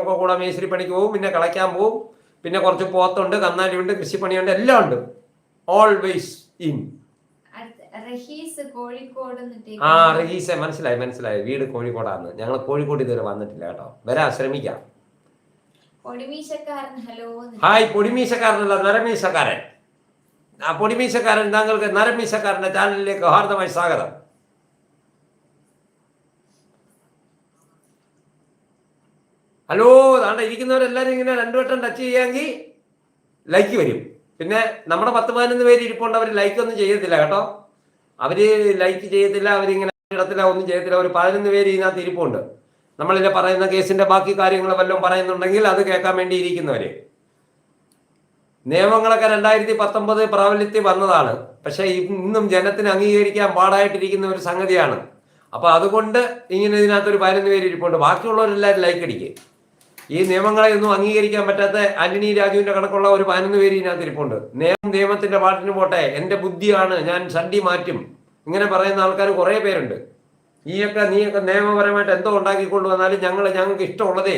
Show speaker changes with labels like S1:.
S1: ഒക്കെ കൂടെ മേശിരി പണിക്ക് പോകും, പിന്നെ കളയ്ക്കാൻ പോകും, പിന്നെ കുറച്ച് പോത്തുണ്ട്, കന്നാലിയുണ്ട്, കൃഷിപ്പണിയുണ്ട്, എല്ലാം ഉണ്ട്. Always in. ആ റഹീസെ മനസ്സിലായി. വീട് കോഴിക്കോടാന്ന്. ഞങ്ങൾ കോഴിക്കോട് ഇതുവരെ വന്നിട്ടില്ല കേട്ടോ. വരാൻ ശ്രമിക്കാം. ഹായ് പൊടിമീശക്കാരനല്ല, നരമീശക്കാരൻ. ആ പൊടിമീശക്കാരൻ, താങ്കൾക്ക് നരമീശക്കാരന്റെ ചാനലിലേക്ക് ഹാർദമായി സ്വാഗതം. ഹലോ, താണ്ട ഇരിക്കുന്നവരെല്ലാരും ഇങ്ങനെ 2 വട്ടം ടച്ച് ചെയ്യാമെങ്കിൽ ലൈക്ക് വരും. പിന്നെ നമ്മുടെ 10-11 പേര് ഇരിപ്പുണ്ട്, അവർ ലൈക്ക് ഒന്നും ചെയ്യത്തില്ല കേട്ടോ. അവര് ലൈക്ക് ചെയ്യത്തില്ല, അവരിങ്ങനെ ഇടത്തില്ല, ഒന്നും ചെയ്യത്തില്ല. ഒരു 11 പേര് ഇതിനകത്ത് ഇരിപ്പുണ്ട്. നമ്മളിലെ പറയുന്ന കേസിന്റെ ബാക്കി കാര്യങ്ങൾ വല്ലതും പറയുന്നുണ്ടെങ്കിൽ അത് കേൾക്കാൻ വേണ്ടി ഇരിക്കുന്നവര്. നിയമങ്ങളൊക്കെ 2019 പ്രാബല്യത്തിൽ വന്നതാണ്. പക്ഷെ ഇന്നും ജനത്തിന് അംഗീകരിക്കാൻ പാടായിട്ടിരിക്കുന്ന ഒരു സംഗതിയാണ്. അപ്പൊ അതുകൊണ്ട് ഇങ്ങനെ ഇതിനകത്തൊരു 11 പേര് ഇരിപ്പുണ്ട്. ബാക്കിയുള്ളവരെല്ലാവരും ലൈക്ക് അടിക്കുക. ഈ നിയമങ്ങളെ ഒന്നും അംഗീകരിക്കാൻ പറ്റാത്ത ആന്റണി രാജുവിന്റെ കണക്കുള്ള ഒരു 11 പേര് ഇതിനകത്ത് ഇരിപ്പുണ്ട്. നിയമത്തിന്റെ പാട്ടിന് പോട്ടെ, എന്റെ ബുദ്ധിയാണ്, ഞാൻ സണ്ടി മാറ്റും, ഇങ്ങനെ പറയുന്ന ആൾക്കാർ കുറെ പേരുണ്ട്. നീയൊക്കെ നിയമപരമായിട്ട് എന്തോ ഉണ്ടാക്കിക്കൊണ്ട് വന്നാലും ഞങ്ങൾക്ക് ഇഷ്ടമുള്ളതേ